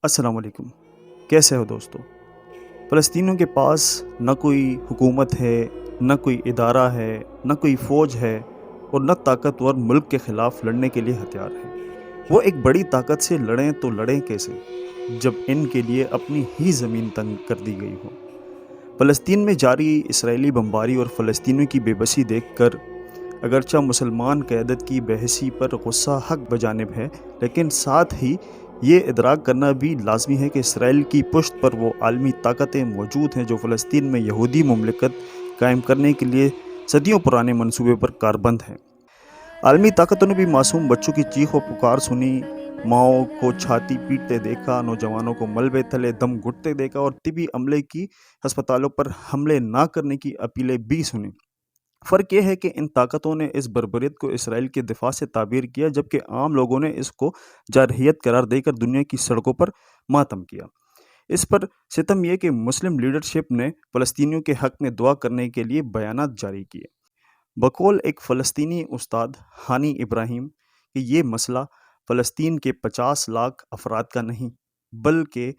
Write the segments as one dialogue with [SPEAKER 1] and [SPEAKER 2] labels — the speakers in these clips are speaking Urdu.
[SPEAKER 1] السلام علیکم، کیسے ہو دوستو؟ فلسطینیوں کے پاس نہ کوئی حکومت ہے، نہ کوئی ادارہ ہے، نہ کوئی فوج ہے اور نہ طاقتور ملک کے خلاف لڑنے کے لیے ہتھیار ہیں۔ وہ ایک بڑی طاقت سے لڑیں تو لڑیں کیسے جب ان کے لیے اپنی ہی زمین تنگ کر دی گئی ہو؟ فلسطین میں جاری اسرائیلی بمباری اور فلسطینیوں کی بے بسی دیکھ کر اگرچہ مسلمان قیادت کی بے حسی پر غصہ حق بجانب ہے، لیکن ساتھ ہی یہ ادراک کرنا بھی لازمی ہے کہ اسرائیل کی پشت پر وہ عالمی طاقتیں موجود ہیں جو فلسطین میں یہودی مملکت قائم کرنے کے لیے صدیوں پرانے منصوبے پر کاربند ہیں۔ عالمی طاقتوں نے بھی معصوم بچوں کی چیخ و پکار سنی، ماؤں کو چھاتی پیٹتے دیکھا، نوجوانوں کو ملبے تلے دم گھٹتے دیکھا اور طبی عملے کی ہسپتالوں پر حملے نہ کرنے کی اپیلیں بھی سنی۔ فرق یہ ہے کہ ان طاقتوں نے اس بربریت کو اسرائیل کے دفاع سے تعبیر کیا، جبکہ عام لوگوں نے اس کو جارحیت قرار دے کر دنیا کی سڑکوں پر ماتم کیا۔ اس پر ستم یہ کہ مسلم لیڈرشپ نے فلسطینیوں کے حق میں دعا کرنے کے لیے بیانات جاری کیے۔ بقول ایک فلسطینی استاد ہانی ابراہیم کہ یہ مسئلہ فلسطین کے 50 لاکھ افراد کا نہیں بلکہ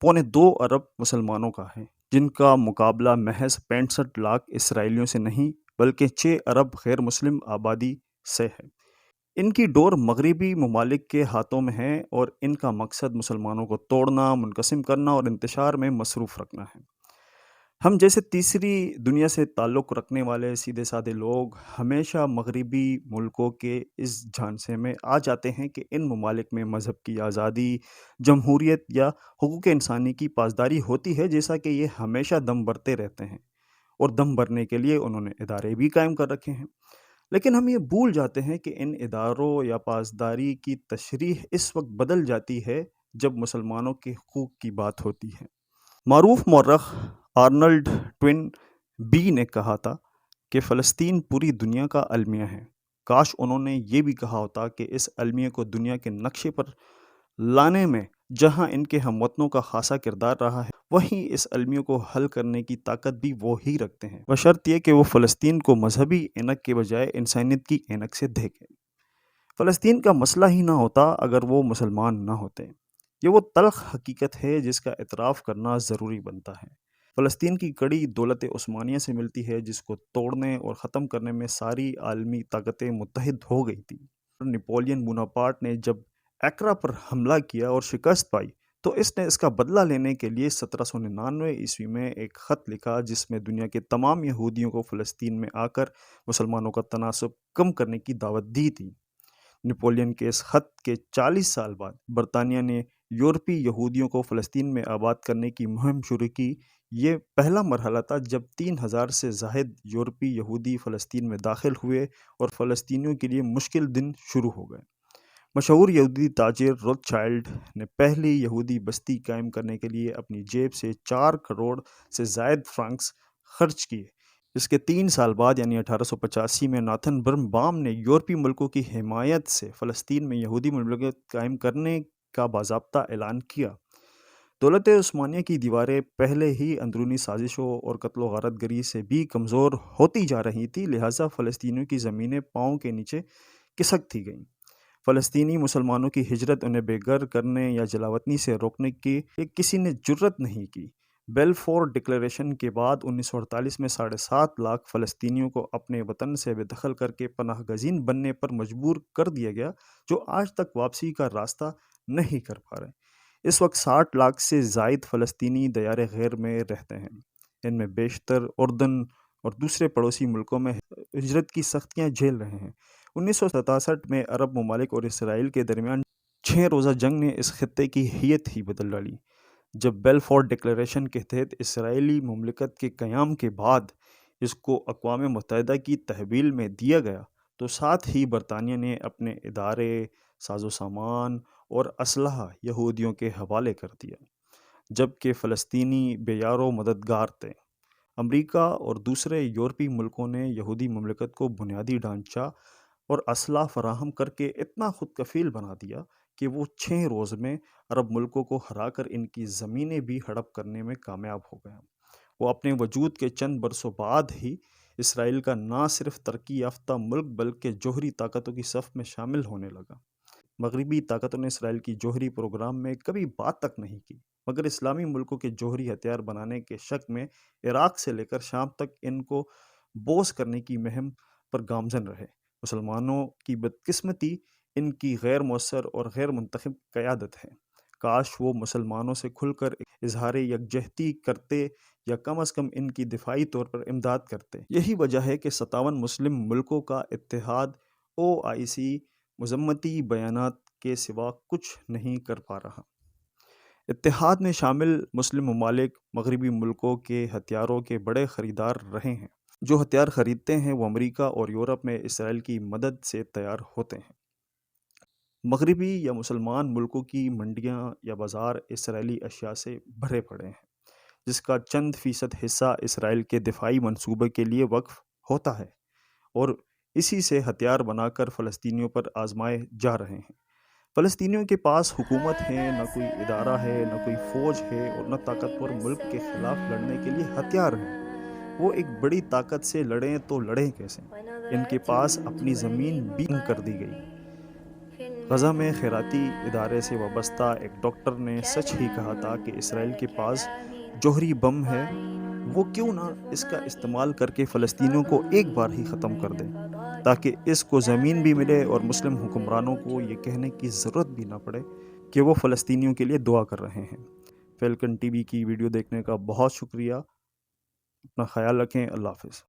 [SPEAKER 1] 2.25 ارب مسلمانوں کا ہے، جن کا مقابلہ محض 65 لاکھ اسرائیلیوں سے نہیں بلکہ 6 ارب غیر مسلم آبادی سے ہے۔ ان کی ڈور مغربی ممالک کے ہاتھوں میں ہے اور ان کا مقصد مسلمانوں کو توڑنا، منقسم کرنا اور انتشار میں مصروف رکھنا ہے۔ ہم جیسے تیسری دنیا سے تعلق رکھنے والے سیدھے سادے لوگ ہمیشہ مغربی ملکوں کے اس جھانسے میں آ جاتے ہیں کہ ان ممالک میں مذہب کی آزادی، جمہوریت یا حقوق انسانی کی پاسداری ہوتی ہے، جیسا کہ یہ ہمیشہ دم بھرتے رہتے ہیں اور دم بھرنے کے لیے انہوں نے ادارے بھی قائم کر رکھے ہیں۔ لیکن ہم یہ بھول جاتے ہیں کہ ان اداروں یا پاسداری کی تشریح اس وقت بدل جاتی ہے جب مسلمانوں کے حقوق کی بات ہوتی ہے۔ معروف مورخ آرنلڈ ٹوین بی نے کہا تھا کہ فلسطین پوری دنیا کا المیہ ہے۔ کاش انہوں نے یہ بھی کہا ہوتا کہ اس المیہ کو دنیا کے نقشے پر لانے میں جہاں ان کے ہم وطنوں کا خاصا کردار رہا ہے، وہیں اس المیہ کو حل کرنے کی طاقت بھی وہ ہی رکھتے ہیں، بشرط یہ کہ وہ فلسطین کو مذہبی اینک کے بجائے انسانیت کی اینک سے دیکھیں۔ فلسطین کا مسئلہ ہی نہ ہوتا اگر وہ مسلمان نہ ہوتے۔ یہ وہ تلخ حقیقت ہے جس کا اعتراف کرنا ضروری بنتا ہے۔ فلسطین کی کڑی دولت عثمانیہ سے ملتی ہے، جس کو توڑنے اور ختم کرنے میں ساری عالمی طاقتیں متحد ہو گئی تھیں۔ نپولین بوناپارٹ نے جب ایکرا پر حملہ کیا اور شکست پائی تو اس نے اس کا بدلہ لینے کے لیے 1799 میں ایک خط لکھا جس میں دنیا کے تمام یہودیوں کو فلسطین میں آ کر مسلمانوں کا تناسب کم کرنے کی دعوت دی تھی۔ نپولین کے اس خط کے 40 سال بعد برطانیہ نے یورپی یہودیوں کو فلسطین میں آباد کرنے کی مہم شروع کی۔ یہ پہلا مرحلہ تھا جب 3000 سے زائد یورپی یہودی فلسطین میں داخل ہوئے اور فلسطینیوں کے لیے مشکل دن شروع ہو گئے۔ مشہور یہودی تاجر روتھ چائلڈ نے پہلی یہودی بستی قائم کرنے کے لیے اپنی جیب سے 4 کروڑ سے زائد فرانکس خرچ کیے۔ اس کے 3 سال بعد یعنی 1885 میں ناتھن برنبام نے یورپی ملکوں کی حمایت سے فلسطین میں یہودی مملکت قائم کرنے کا باضابطہ اعلان کیا۔ دولت عثمانیہ کی دیواریں پہلے ہی اندرونی سازشوں اور قتل و غارت گری سے بھی کمزور ہوتی جا رہی تھی، لہٰذا فلسطینیوں کی زمینیں پاؤں کے نیچے کھسکتی گئیں۔ فلسطینی مسلمانوں کی ہجرت انہیں بے گھر کرنے یا جلاوطنی سے روکنے کی کسی نے جرت نہیں کی۔ بیلفور ڈکلیریشن کے بعد 1948 میں 7.5 لاکھ فلسطینیوں کو اپنے وطن سے بے دخل کر کے پناہ گزین بننے پر مجبور کر دیا گیا، جو آج تک واپسی کا راستہ نہیں کر پا رہے۔ اس وقت 60 لاکھ سے زائد فلسطینی دیار غیر میں رہتے ہیں۔ ان میں بیشتر اردن اور دوسرے پڑوسی ملکوں میں ہجرت کی سختیاں جھیل رہے ہیں۔ 1967 میں عرب ممالک اور اسرائیل کے درمیان 6 روزہ جنگ نے اس خطے کی حیت ہی بدل ڈالی۔ جب بیلفور ڈکلیریشن کے تحت اسرائیلی مملکت کے قیام کے بعد اس کو اقوام متحدہ کی تحویل میں دیا گیا تو ساتھ ہی برطانیہ نے اپنے ادارے، ساز و سامان اور اسلحہ یہودیوں کے حوالے کر دیا، جبکہ فلسطینی بے یار و مددگار تھے۔ امریکہ اور دوسرے یورپی ملکوں نے یہودی مملکت کو بنیادی ڈھانچہ اور اسلحہ فراہم کر کے اتنا خود کفیل بنا دیا کہ وہ 6 روز میں عرب ملکوں کو ہرا کر ان کی زمینیں بھی ہڑپ کرنے میں کامیاب ہو گیا۔ وہ اپنے وجود کے چند برسوں بعد ہی اسرائیل کا نہ صرف ترقی یافتہ ملک بلکہ جوہری طاقتوں کی صف میں شامل ہونے لگا۔ مغربی طاقتوں نے اسرائیل کی جوہری پروگرام میں کبھی بات تک نہیں کی، مگر اسلامی ملکوں کے جوہری ہتھیار بنانے کے شک میں عراق سے لے کر شام تک ان کو بوس کرنے کی مہم پر گامزن رہے۔ مسلمانوں کی بدقسمتی ان کی غیر مؤثر اور غیر منتخب قیادت ہے۔ کاش وہ مسلمانوں سے کھل کر اظہار یکجہتی کرتے یا کم از کم ان کی دفاعی طور پر امداد کرتے۔ یہی وجہ ہے کہ 57 مسلم ملکوں کا اتحاد OIC مذمتی بیانات کے سوا کچھ نہیں کر پا رہا۔ اتحاد میں شامل مسلم ممالک مغربی ملکوں کے ہتھیاروں کے بڑے خریدار رہے ہیں۔ جو ہتھیار خریدتے ہیں وہ امریکہ اور یورپ میں اسرائیل کی مدد سے تیار ہوتے ہیں۔ مغربی یا مسلمان ملکوں کی منڈیاں یا بازار اسرائیلی اشیاء سے بھرے پڑے ہیں، جس کا چند فیصد حصہ اسرائیل کے دفاعی منصوبے کے لیے وقف ہوتا ہے اور اسی سے ہتھیار بنا کر فلسطینیوں پر آزمائے جا رہے ہیں۔ فلسطینیوں کے پاس حکومت ہے، نہ کوئی ادارہ ہے، نہ کوئی فوج ہے اور نہ طاقتور ملک کے خلاف لڑنے کے لیے ہتھیار ہیں۔ وہ ایک بڑی طاقت سے لڑیں تو لڑیں کیسے؟ ان کے پاس اپنی زمین بھی کر دی گئی۔ غزہ میں خیراتی ادارے سے وابستہ ایک ڈاکٹر نے سچ ہی کہا تھا کہ اسرائیل کے پاس جوہری بم ہے، وہ کیوں نہ اس کا استعمال کر کے فلسطینیوں کو ایک بار ہی ختم کر دے، تاکہ اس کو زمین بھی ملے اور مسلم حکمرانوں کو یہ کہنے کی ضرورت بھی نہ پڑے کہ وہ فلسطینیوں کے لیے دعا کر رہے ہیں۔ فیلکن ٹی وی کی ویڈیو دیکھنے کا بہت شکریہ۔ اپنا خیال رکھیں۔ اللہ حافظ۔